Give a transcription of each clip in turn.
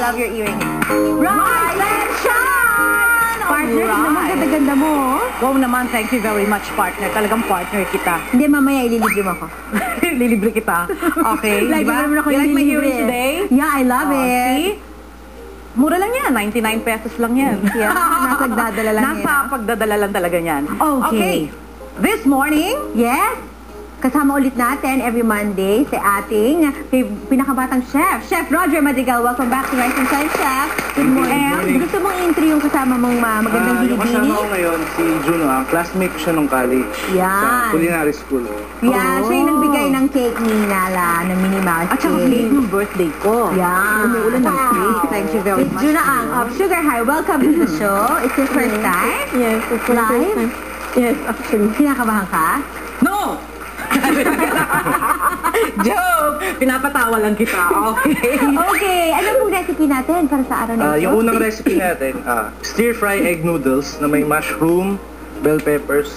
love your earrings. Rise and shine! Partner, naman ganda-ganda mo. Wow naman, thank you very much, partner. Talagang partner kita. Hindi, mamaya ililibre mo ako. Lilibre kita. Okay, Like, diba? naman ako You like my ililibre. earrings today? Yeah, I love it. See? Mura lang yan, 99 pesos lang yan. Yeah, nasa pagdadala lang Nasa pagdadala lang talaga yan. Okay. This morning, Yes. Kasama ulit natin every Monday si ating pinakabatang chef, Chef Roger Madrigal. Welcome back to Rise and Shine, Chef. Good morning. And gusto mong intro yung kasama mong magandang Yung binibini? kasama ko ngayon, si Juno, classmate ko siya nung college. Yan. Sa culinary school. Yeah, siya yung nagbigay ng cake ni Nala, ng Minnie Mouse at saka cake. late ng birthday ko. Yeah. Umuulan ng cake. Thank you very Miss much. Juna Ang of Sugar High, welcome to the show. It's your first time? Yes, it's my first Live? time. Yes, actually. Kinakabahan ka? No! Joke! Pinapatawa lang kita. Okay. Okay, ano pong recipe natin para sa araw na ito? Yung unang recipe natin, stir-fry egg noodles na may mushroom, bell peppers,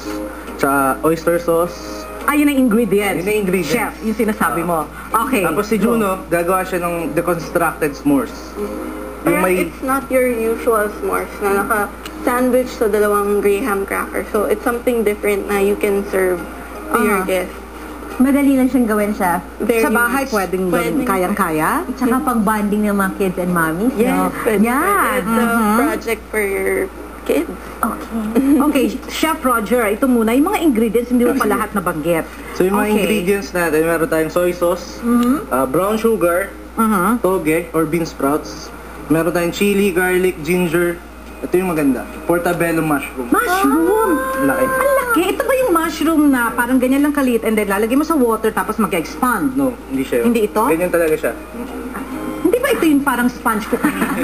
tsaka oyster sauce. Ayun ang ingredients. Yun ang ingredients. Chef, yung sinasabi mo. Okay. Tapos si Juno, gagawa siya ng deconstructed s'mores. Pero it's not your usual s'mores na naka-sandwich sa dalawang graham cracker. So, it's something different na you can serve to your guests. Madali lang siyang gawin, Chef. Sa bahay, pwedeng kayang-kaya. Tsaka pang-bonding ng mga kids and mommies, Yes, no? pwede. Yeah. It's a project for your kids. Okay, Chef Roger, ito muna. Yung mga ingredients, hindi mo pa lahat nabanggit. So yung mga ingredients natin, meron tayong soy sauce, brown sugar, toge or bean sprouts, meron tayong chili, garlic, ginger. Ito yung maganda, portobello mushroom. Mushroom! Laki. Ang laki. Ito ba yung mushroom na parang ganyan lang kalit and then lalagay mo sa water tapos mag-expand? No, hindi siya yun. Hindi ito? Ganyan talaga siya. Hindi ba ito yung parang sponge ko kanina?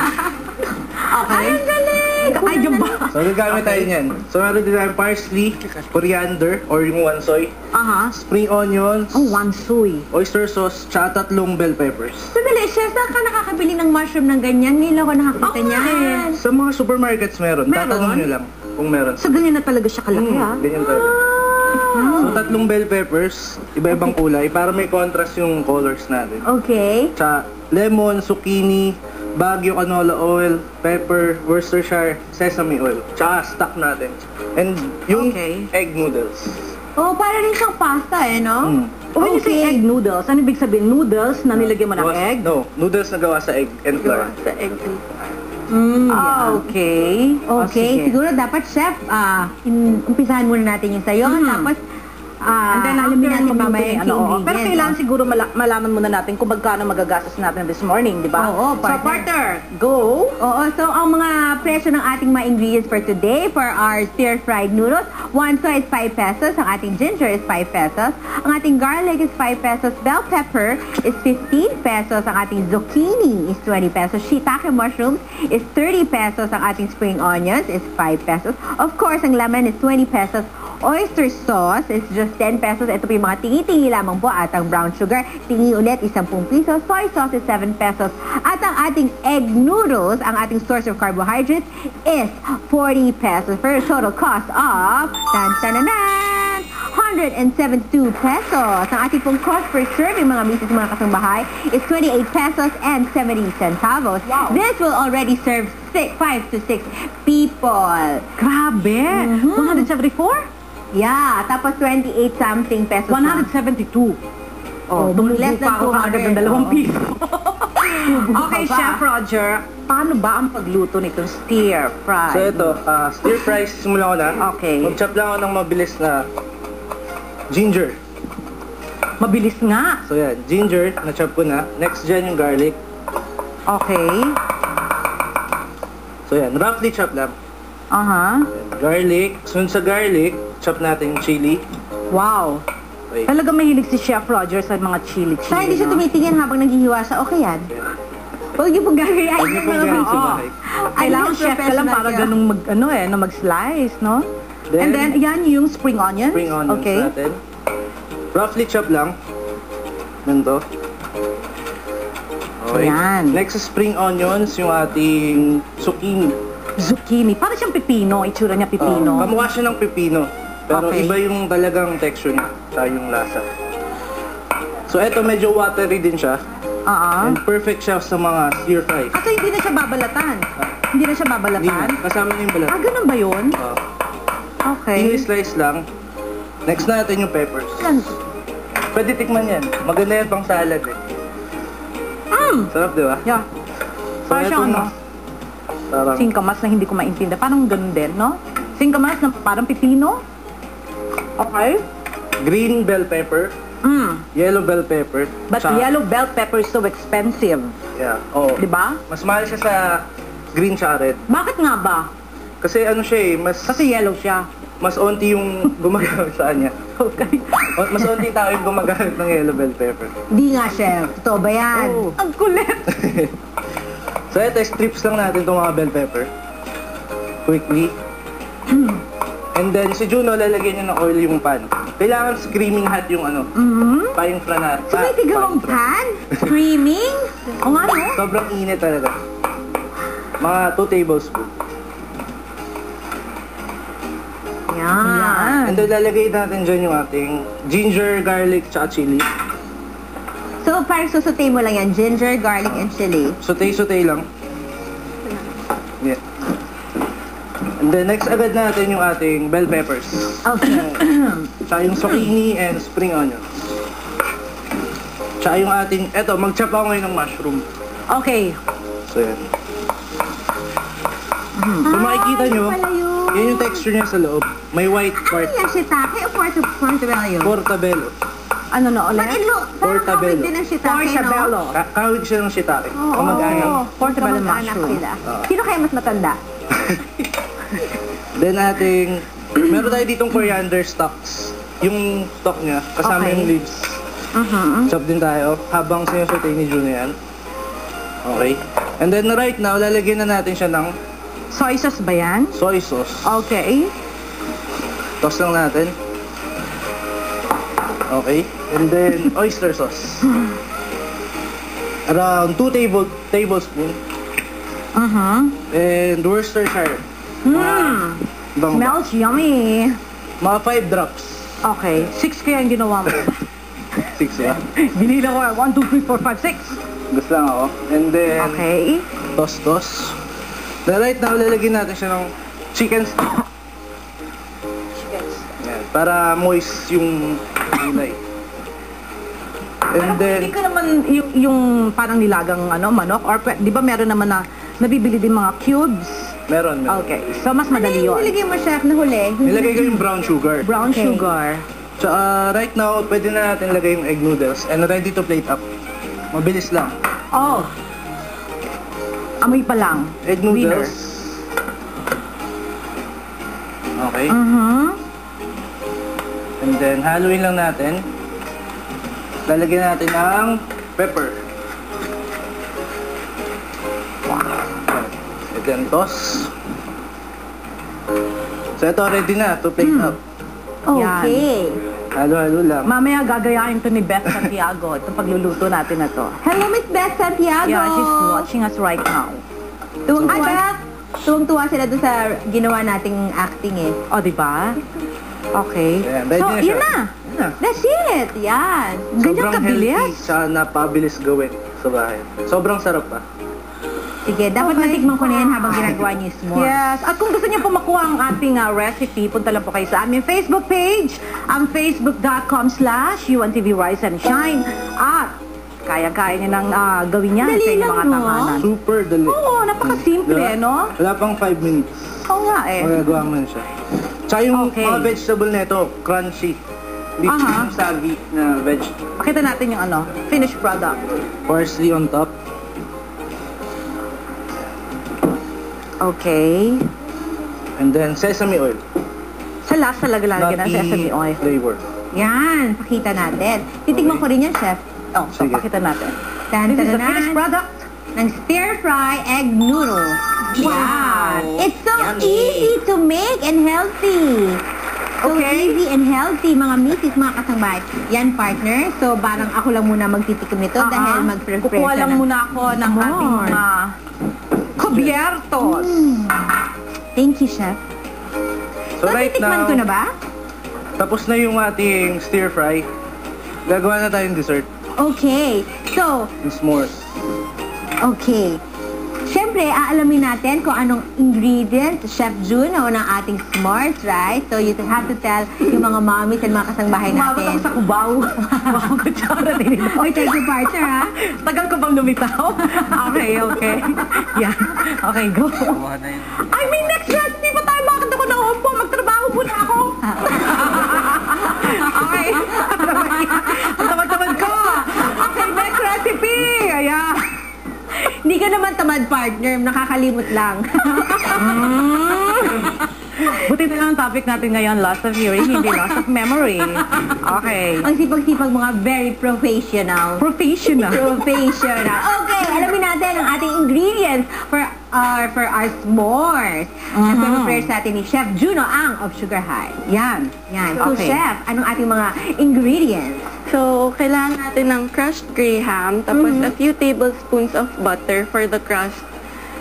Okay. Ay, ang galing! Ay, yung ba? So gagamit tayo niyan. So meron din tayong parsley, coriander or yung wansoy, spring onions, Oh, wansoy. oyster sauce, tsaka 3 bell peppers. Sandali, Chef, saan ka nakakabili ng mushroom ng ganyan? Ngayon lang ako nakakita niyan. Sa mga supermarkets meron. Tatanong nyo lang kung meron. So, ganyan na talaga siya kalaki, ha? Ganyan talaga. So 3 bell peppers, iba-ibang kulay para may contrast yung colors natin. Okay. Tsaka lemon, zucchini, Baguio canola oil, pepper, Worcestershire, sesame oil. Tsaka stock natin. And yung egg noodles. Oh, para rin siyang pasta no? When you say egg noodles, ano ibig sabihin? Noodles na nilagyan mo ng egg? No, noodles na gawa sa egg and flour. Sa egg and Okay. Okay, siguro dapat, Chef, umpisahan muna natin yung sayo. Tapos, And then, alamin natin magluto mamaya yung yung ano. Pero ingredients, kailangan siguro malaman muna natin kung magkano magagastos natin this morning, di ba? Oo, So, partner. partner, go! Oo, so ang mga presyo ng ating mga ingredients for today for our stir-fried noodles, 1 soy is 5 pesos, ang ating ginger is 5 pesos, ang ating garlic is 5 pesos, bell pepper is 15 pesos, ang ating zucchini is 20 pesos, shiitake mushrooms is 30 pesos, ang ating spring onions is 5 pesos, of course, ang lemon is 20 pesos, oyster sauce is just 10 pesos. Ito po yung mga tingi-tingi lamang po. At ang brown sugar, tingi ulit, 10 piso. Soy sauce is 7 pesos. At ang ating egg noodles, ang ating source of carbohydrates, is 40 pesos. For a total cost of, tan-tananan, 172 pesos. Ang ating pong cost per serving, mga misis, mga kasambahay, is 28 pesos and 70 centavos. Wow. This will already serve 5 to 6 people. Grabe! 174? Yeah, tapos 28 something pesos. 172. Oh, less than 200. ng 2 piso. Okay, Chef Roger, paano ba ang pagluto nitong stir-fry? So ito, stir-fry, simulan ko na. Okay. Mag-chop lang ako ng mabilis na ginger. Mabilis nga. So yan, ginger, na-chop ko na. Next dyan yung garlic. Okay. So yan, roughly chop lang. Garlic. Sunod sa garlic, chop natin yung chili. Wow. Okay. Talaga mahilig si Chef Roger sa mga chili-chili. Saka hindi siya tumitingin habang naghihiwa siya. Okay yan. Huwag niyo pong gagawin. Huwag niyo pong gawin sa bahay. Kailangan chef ka lang para ganung mag-slice, no? Then, And then, yan yung spring onions. spring onions Okay. natin. Roughly chop lang. Ganito. Okay. Ayan. Next sa spring onions, yung ating zucchini. Zucchini. Para siyang pipino. Itsura niya pipino. Kamukha siya ng pipino. Pero Okay. iba yung talagang texture niya sa yung lasa. So eto medyo watery din siya. Ah. And perfect siya sa mga stir fry. So, hindi na siya babalatan? Hindi na siya Hindi babalatan? na. Kasama na yung balat. Ganun ba yun? Okay. Slice lang. Next natin yung peppers. Yan. Pwede tikman yan. Maganda yan pang salad eh. Sarap, di ba? Yeah. Parang So, siyang eto ano? Parang Singkamas na hindi ko maintindihan. Parang ganun din, no? Singkamas na parang pipino? Okay. green bell pepper, yellow bell pepper. But tsaka- yellow bell pepper is so expensive. Yeah, oo. Di ba? Mas mahal siya sa green tsaka red. Bakit nga ba? Kasi ano siya eh, Kasi yellow siya. mas onti yung gumagamit sa kanya. Okay. Mas onti tao yung gumagamit ng yellow bell pepper. Di nga, chef. Totoo ba yan? Oh, ang kulit. So ito, strips lang natin itong mga bell pepper. Quickly. And then si Juno, lalagyan niya ng oil yung pan. Kailangan screaming hot yung ano, pa yung flan na. So may tigawang pan? Screaming? O nga, no? Sobrang init talaga. Mga 2 tablespoons. Yan. And then lalagay natin dyan yung ating ginger, garlic, tsaka chili. So, parang susutay mo lang yan. Ginger, garlic, and chili. Sauté lang. Yeah. And then next agad natin yung ating bell peppers. Okay. Tsaka yung zucchini and spring onions. Tsaka yung ating, eto, mag-chop ako ngayon ng mushroom. Okay. So yan. So makikita nyo, yun pala yun. yan yung texture niya sa loob. May white part. Ano yan, shiitake o portobello? Portabello. Ano na But ulit? it look, parang Portobello. kawit din ang shiitake, Portobello. no? Kawig siya ng shiitake. Oo. Kamag-anak. Portobello Kamag-anak mushroom. sila. Sino kaya mas matanda? Then ating, meron tayo ditong coriander stalks. Yung stalk niya, kasama Okay. yung leaves. Chop din tayo habang sinusutay ni Juno yan. Okay. And then right now, lalagyan na natin siya ng Soy sauce ba yan? soy sauce. Okay. Toss lang natin. Okay. And then, oyster sauce. Around 2 tablespoon. And Worcestershire. Bang, Smells yummy. mga 5 drops. Okay. 6 kaya ang ginawa mo. 6 ya. Binila ko 1, 2, 3, 4, 5, 6. Gusto lang ako. And then, Okay. toss. Then right now, lalagyan natin siya ng chicken stock. Yan, para moist yung gulay. And then, Hindi ka naman yung parang nilagang manok or di ba meron naman na nabibili din mga cubes? meron. Okay. So mas madali Ano yung yun. nilagay mo, chef, na huli? Nilagay ko yung brown sugar. Brown Okay. sugar. Tsaka right now, pwede na natin lagay yung egg noodles and ready to plate up. Mabilis lang. Oh. Amoy pa lang. Egg Winner. noodles. Okay. And then, haluin lang natin. Lalagyan natin ng pepper. And then, toss. So, ito ready na to plate up. Okay. Halo-halo lang. Mamaya gagayahin to ni Beth Santiago itong pagluluto natin na to. Hello, Miss Beth Santiago. Yeah, she's watching us right now. Tuwang-tuwa sila doon sa ginawa nating acting eh. O, di ba? Okay. Ayan, ready So, na siya. yun na. Yun na. That's it. Yan. Ganyan Sobrang kabilis? healthy, tsaka napabilis gawin sa bahay. Sobrang sarap pa. Sige, dapat natikman ko na yan habang ginagawa niyo yung s'mores. Yes. At kung gusto niyo po makuha ang ating recipe, punta lang po kayo sa aming Facebook page, ang facebook.com/UNTV Rise and Shine. At kaya-kaya niyo nang gawin yan Dali sa inyong lang, mga no? tanganan. Super dali. Oo, napakasimple, Diba? no? Wala pang 5 minutes. Oo nga eh. Magagawa mo na siya. Tsaka yung Okay. mga vegetable nito, crunchy. Hindi Aha. yung saggy na veg. Pakita natin yung finished product. Parsley on top. Okay. And then sesame oil. Sa last talaga lalagyan ng sesame oil. flavor. Yan, pakita natin. Titigman ko rin yan, chef. Oh, so Sige. pakita natin. Tan, This is the tan, finished tan. product. Ng stir-fry egg noodle. Wow. It's so easy to make and healthy. So Okay. easy and healthy, mga misis, mga kasangbahay. Yan, partner. So, parang ako lang muna magtitikim nito dahil mag-prepare Kukuha lang muna ako ng ating More. mga kubiertos. Thank you, chef. So right titikman now, ko na ba? tapos na yung ating stir fry. Gagawa na tayong dessert. Okay. So, Yung s'mores. okay. Siyempre, aalamin natin kung anong ingredients, Chef Juno, ng ating s'mores, right? So, you have to tell yung mga mommies and mga kasangbahay Umabot natin. ako sa kubaw. Wow, kutsara din ito. Oy, thank you, partner, ha? Tagal ko bang lumitaw? Okay. Yan. Okay, go. Kuha na yun. Ay, may next recipe pa tayo. Bakit ako nauumpo? Magtrabaho muna ako. Okay. Ang tamad-tamad ko. Okay, next recipe. Ayan. Hindi ka naman tamad, partner. Nakakalimot lang. Buti na lang ang topic natin ngayon, loss of hearing, hindi loss of memory. Okay. Ang sipag-sipag mga very professional. Professional. Professional. Okay, alamin natin ang ating ingredients for our s'mores. At prepare sa atin ni Chef Juno Ang of Sugar High. Yan. Yan. So, Okay. Chef, anong ating mga ingredients? So, kailangan natin ng crushed graham, tapos a few tablespoons of butter for the crust.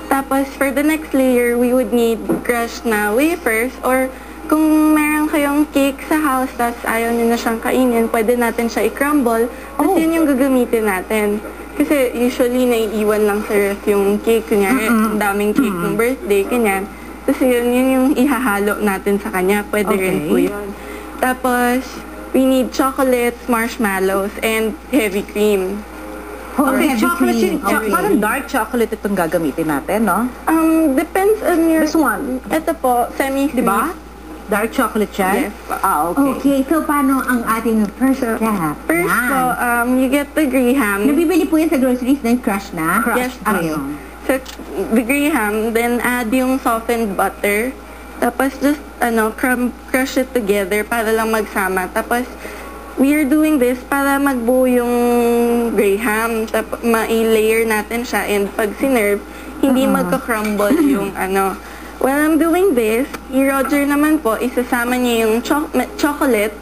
Tapos, for the next layer, we would need crushed na wafers, or kung meron kayong cake sa house, tapos ayaw nyo na siyang kainin, pwede natin siya i-crumble, tapos yun yung gagamitin natin. Kasi usually, naiiwan lang sa ref yung cake, kunyari, ang daming cake ng birthday, ganyan. Tapos yun yung ihahalo natin sa kanya, pwede rin po yun. Tapos, we need chocolates, marshmallows, and heavy cream. Okay, Heavy chocolate. cream. Okay. Parang dark chocolate itong gagamitin natin, no? Depends on your... This one. Ito po, semi-cream. Diba? Dark chocolate siya? Yes. Okay. Okay, so paano ang ating first step? First Yan. po, you get the graham. Nabibili po yan sa groceries na yung crush na? Yes, Okay. So, the graham, then add yung softened butter. Tapos just, crush it together para lang magsama. Tapos, we are doing this para magbuo yung graham. Tapos, ma-layer natin siya. And pag sinerve, hindi magka-crumble yung While I'm doing this, si Roger naman po, isasama niya yung chocolate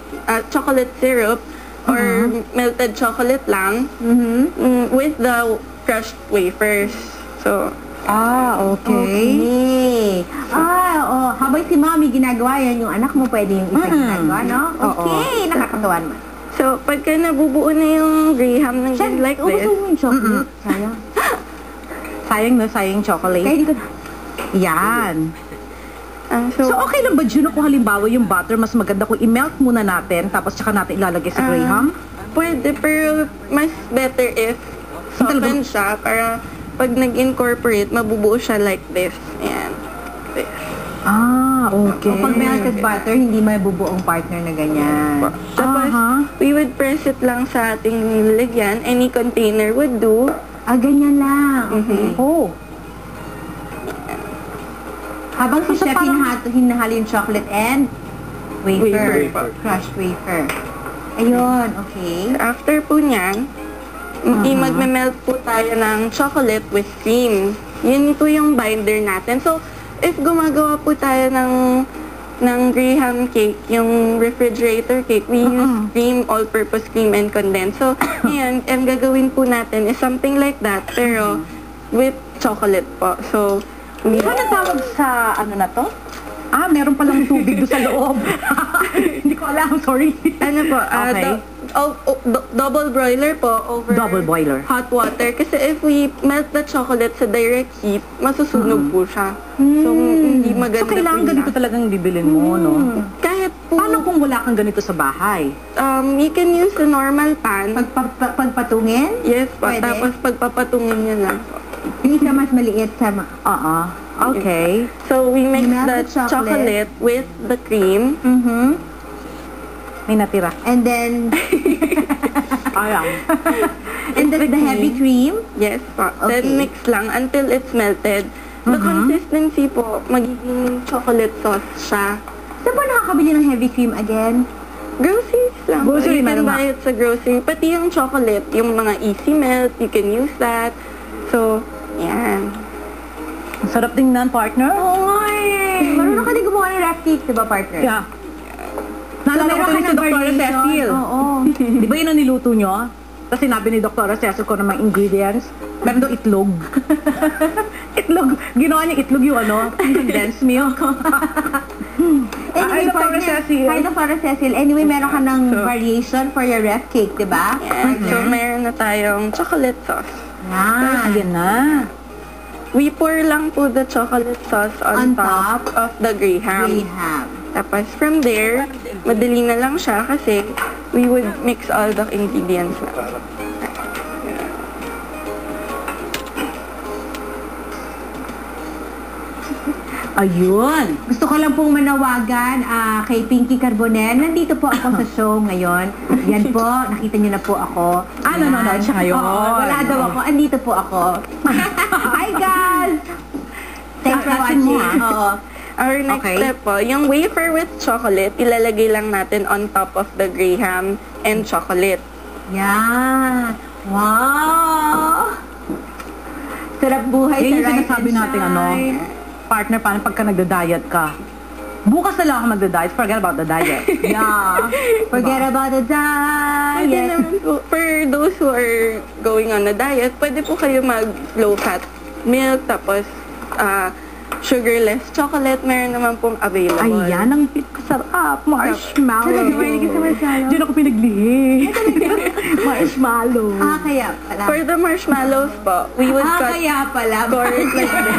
syrup, or melted chocolate lang, with the crushed wafers. So, Okay. Habang si Mommy ginagawa yan, yung anak mo pwede yung isa ginagawa, no? Okay, nakakatawa naman. so pagka nabubuo na yung graham ng Chef, like this, gusto mo yung chocolate? Sayang. Sayang chocolate. Kaya di ko... Yan. so, So, okay lang ba, Juno, kung halimbawa yung butter, mas maganda kung i-melt muna natin, tapos tsaka natin ilalagay sa graham? pwede, pero mas better if soften siya para pag nag-incorporate, mabubuo siya like this. Ayan. This. Okay. O pag melted butter, hindi may bubuong partner na ganyan. Tapos, we would press it lang sa ating nilagyan. Any container would do. Ganyan lang. Okay. Oh. Habang si Chef hinahalo yung chocolate and wafer. Wafer. Crushed wafer. Ayun, okay. After po niyan, magme-melt po tayo ng chocolate with cream. Yun po yung binder natin. So, if gumagawa po tayo ng graham cake, yung refrigerator cake, we use cream, all-purpose cream, and condensed. So, ngayon, ang gagawin po natin is something like that, pero with chocolate po. So, Ano tawag sa ano na to? Meron palang tubig doon sa loob. Hindi ko alam, sorry. ano po, Okay. double broiler po over Double boiler. hot water. Kasi if we melt the chocolate sa direct heat, masusunog po siya. So, hindi maganda So, kailangan po ganito siya. talagang bibilin mo, no? Kahit po, Paano kung wala kang ganito sa bahay? you can use the normal pan. Pagpatungin? Yes po. Pwede. Tapos pagpapatungin niya lang po. Yung isa mas maliit sa... Okay. So, we mix You melt the the chocolate. chocolate with the cream. May natira. And then... Ayan. and then the heavy cream? Yes po. Okay. Then mix lang until it's melted. The consistency po, magiging chocolate sauce siya. Saan ba nakakabili ng heavy cream again? Groceries lang. Grocery, you can meron buy it sa grocery. Pati yung chocolate, yung mga easy melt, you can use that. So, yan. Ang sarap tingnan, partner. Oo nga eh. Marunong ka din gumawa ng wrap cake, diba, partner? Yeah. Naalala ko meron tuloy ka si ng Dr. variation. Cecil. Oo. Di ba yun ang niluto nyo? Tapos sinabi ni Dr. Cecil ko ng mga ingredients. Meron daw itlog. Itlog. Ginawa niya itlog yung condensed milk. Anyway, Dr. partner, Cecil. hi, Dr. Cecil. Anyway, meron ka ng variation for your wrap cake, diba? Yan. So, meron muna tayong chocolate sauce. Ayan na. We pour lang po the chocolate sauce on top of the graham. Graham. Tapos from there, madali na lang siya kasi we would mix all the ingredients na. Ayun. Gusto ko lang pong manawagan kay Pinky Carbonell. Nandito po ako sa show ngayon. Yan po, nakita niyo na po ako. Nanonood siya ngayon. Oo, wala daw ako. Andito po ako. Hi guys! Thanks for Taasin mo, watching. Oo. Our next step po, yung wafer with chocolate, ilalagay lang natin on top of the graham and chocolate. Yan. Wow! Sarap buhay Yan sa yung rice sinasabi and natin, shine. partner, paano pagka nagda-diet ka? Bukas na lang ako magda-diet, forget about the diet. Yeah. Forget about the Pwede diet. naman po, for those who are going on a diet, pwede po kayo mag low-fat milk, tapos sugarless chocolate, meron naman pong available. Ayan, ang sarap. Marshmallow. Mahilig ka sa marshmallow? Diyan ako pinaglihi. Marshmallow. Kaya pala. For the marshmallows po, we would cut Kaya pala. corners like this.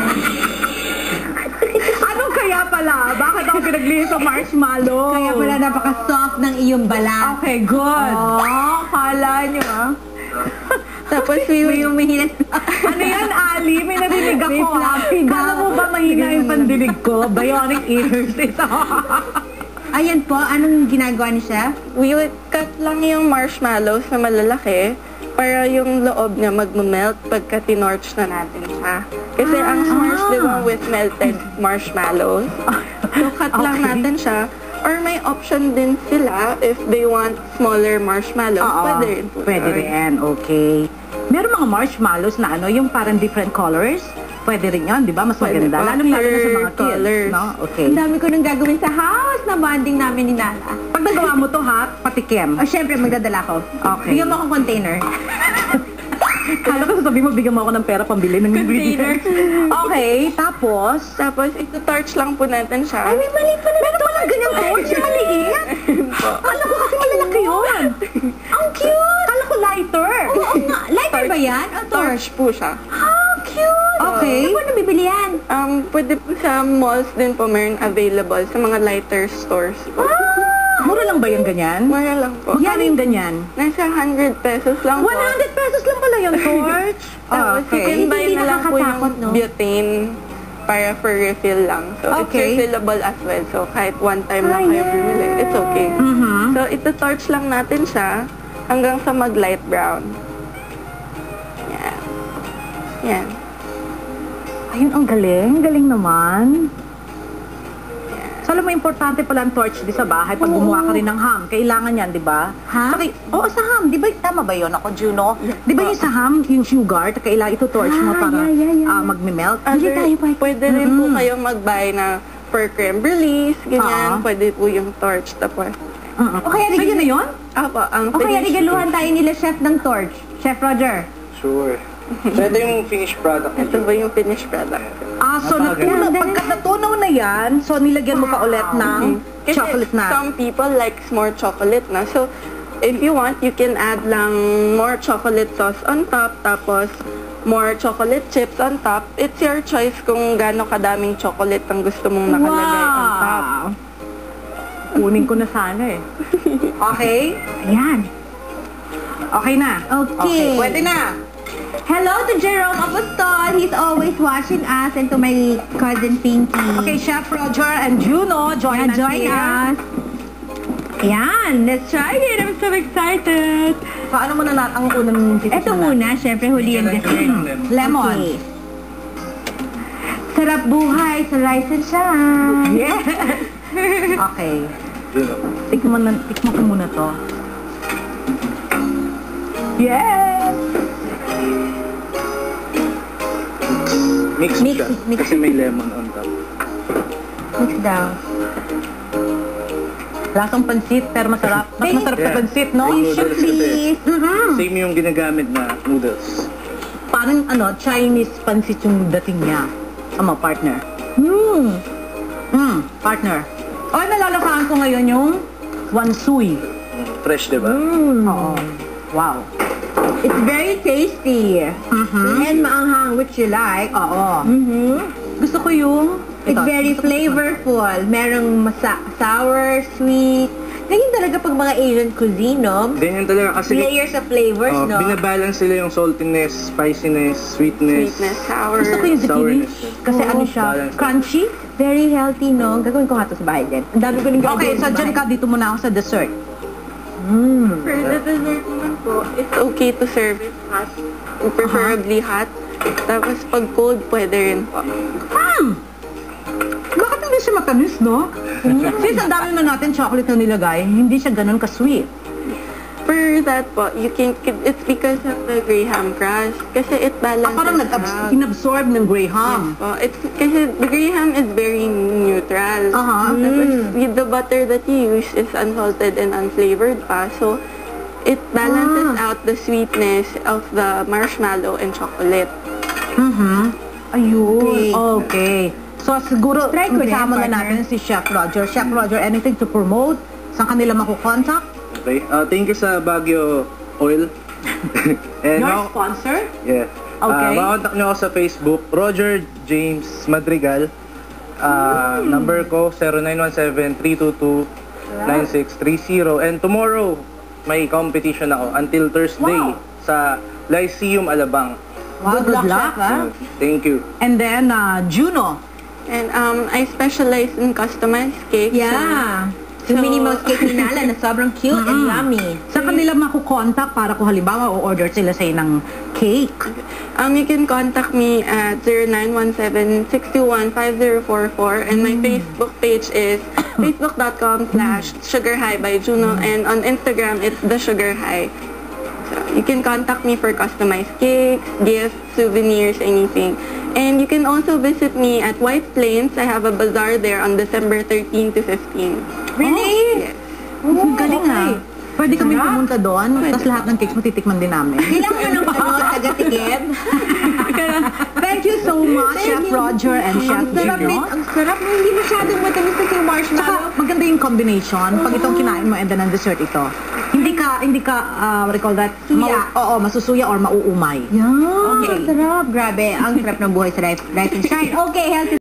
Anong kaya pala? Bakit ako pinaglihi sa marshmallow? Kaya pala napaka-soft ng iyong balat. Okay, good. Oh, kala nyo Tapos we would Umihilas. Ano yan, Ali? May narinig ako. May fluffy daw. Kala mo ba mahina yung pandinig ko? Bionic ears ito. Ayan po, anong ginagawa ni Chef? we would cut lang yung marshmallows na malalaki para yung loob niya mag-melt pagka tinorch na natin siya. Kasi ang s'mores, di ba, with melted marshmallows. So, cut lang natin siya. Or may option din sila if they want smaller marshmallows. Pwede rin po. Pwede rin, okay. Meron mga marshmallows na ano, yung parang different colors. Pwede rin yun, di ba? Mas Pwede maganda. po. Lalong-lalo na sa mga Per colors. kids, no? Okay. Ang dami ko nang gagawin sa house na bonding namin ni Nala. Pag nagawa mo to, ha? Patikim. O, syempre, magdadala ko. Okay. Bigyan mo akong container. Kala ko sasabihin mo, bigyan mo ako ng pera pambili ng ingredients. Okay, tapos? Tapos, ito-torch lang po natin siya. Ay, may mali pa na. Meron pala ganyang torch. Yung maliit. Kala ko kasi malalaki yun. Ang cute. Kala ko lighter. Oo nga. Lighter ba yan? O torch? Torch po siya. How cute. Okay. Saan mo nabibili yan? Pwede po sa malls din po meron available sa mga lighter stores. Mura lang ba yung ganyan? Mura lang po. Magkano yung ganyan? Nasa 100 pesos lang po. 100 pesos lang pala yung torch. Tapos you can buy Hindi na lang po yung nakakatakot, no? butane para for refill lang. So, it's Okay. refillable as well. So, kahit one time lang kayo bumili, it's okay. So, ito-torch lang natin siya hanggang sa mag-light brown. Yan. Yan. Ayun, ang galing. Galing naman. So, alam mo, importante pala ang torch di sa bahay pag gumawa ka rin ng ham. Kailangan yan, di ba? Ham? Oo, sa ham. Di ba, tama ba yun ako, Juno? Di ba yung sa ham, yung sugar, kailangan ito torch mo para magme-melt? Pwede rin po kayong mag-buy na per creme brulee, ganyan. Pwede po yung torch. Tapos, O kaya, So, yun na yun? apa, ang o kaya finish regaluhan tayo nila Chef ng torch. Chef Roger. Sure. So, ito yung finished product. Ito ba yung finished product? So, pagka natunaw na yan, so nilagyan mo pa ulit ng Kasi chocolate na. some people likes more chocolate na. So, if you want, you can add lang more chocolate sauce on top, tapos more chocolate chips on top. It's your choice kung gaano kadaming chocolate ang gusto mong nakalagay on top. Kunin ko na sana eh. Okay? Ayan. Okay na? Okay. Pwede na. Hello to Jerome Apostol. He's always watching us, and to my cousin Pinky. Okay, Chef Roger and Juno, join us join here. us. Ayan, let's try it. I'm so excited. Paano mo na ang unang titikman Ito na? muna, syempre, huli yung dessert. Lemon. Okay. Sarap buhay sa rice and shine. Yes. Okay. Yun, oh. Tikman ko muna to. Yes! Mix Mix, siya. mix. Kasi may lemon on top. Mix down. Lasang pansit, pero masarap. Mas masarap sa Yeah. pansit, no? May You should noodles kasi. please. Same yung ginagamit na noodles. Parang Chinese pansit yung dating niya. Ama, partner. Partner. O, nalalakaan ko ngayon yung wansui. Fresh, diba? Oo. Wow. It's very tasty. And maanghang, which you like. Oo. Gusto ko yung... It's ito. very flavorful. Merong sour, sweet. Ganyan talaga pag mga Asian cuisine, no? Ganyan talaga kasi Layers of flavors, no? binabalance sila yung saltiness, spiciness, sweetness. sour. Gusto ko yung zucchini. Sourness. Kasi ano siya, Balance. crunchy. Very healthy, no? Gagawin ko nga ito sa bahay din. Ang dami ko rin gagawin Okay, so sa dyan bahay. ka, dito muna ako sa dessert. For the dessert naman po, it's okay to serve it hot. Preferably hot. Tapos pag cold, pwede rin po. Bakit hindi siya matamis, no? Since ang dami na natin chocolate na nilagay, hindi siya ganun ka-sweet. For that po, it's because of the Graham crush. Kasi it balances Parang out. inabsorb ng Graham. Po. Kasi the Graham is very neutral. Tapos with the butter that you use is unsalted and unflavored pa. So, it balances out the sweetness of the marshmallow and chocolate. Ayun. Okay. So, siguro, Try ko rin, kasama na partner. natin si Chef Roger. Chef Roger, anything to promote? Saan kanila makukontak? Okay. Thank you sa Baguio Oil. And Your sponsor? yeah. Okay. Makakontak nyo ako sa Facebook, Roger James Madrigal. Number ko, 0917-322-9630. And tomorrow, may competition ako until Thursday sa Lyceum Alabang. Wow, good luck. Thank you. And then, Juno. And I specialize in customized cakes. Yeah. Yung So- minimal cake ni Nala na sobrang cute and yummy. Saan kanila makukontak para kung halimbawa o-order sila sa'yo ng cake? You can contact me at 0917-621-5044 and my Facebook page is facebook.com/sugarhigh by Juno and on Instagram it's the Sugar High. So you can contact me for customized cakes, gifts, souvenirs, anything. And you can also visit me at White Plains. I have a bazaar there on December 13 to 15. Really? Yes. Ang galing ah. Pwede kami pumunta doon, tapos lahat ng cakes matitikman din namin. Kailangan mo ng taga-tikim. Thank you so much, Chef Roger and Chef Ang sarap Juno. Ang sarap. Hindi masyadong matamis kasi yung marshmallow. Tsaka maganda yung combination. Pag itong kinain mo and then ang dessert ito. Hindi ka, what do you call that? Suya. Masusuya or mauumay. Yeah. Okay. Sarap. Grabe. Ang sarap ng buhay sa Life and Shine. Okay, healthy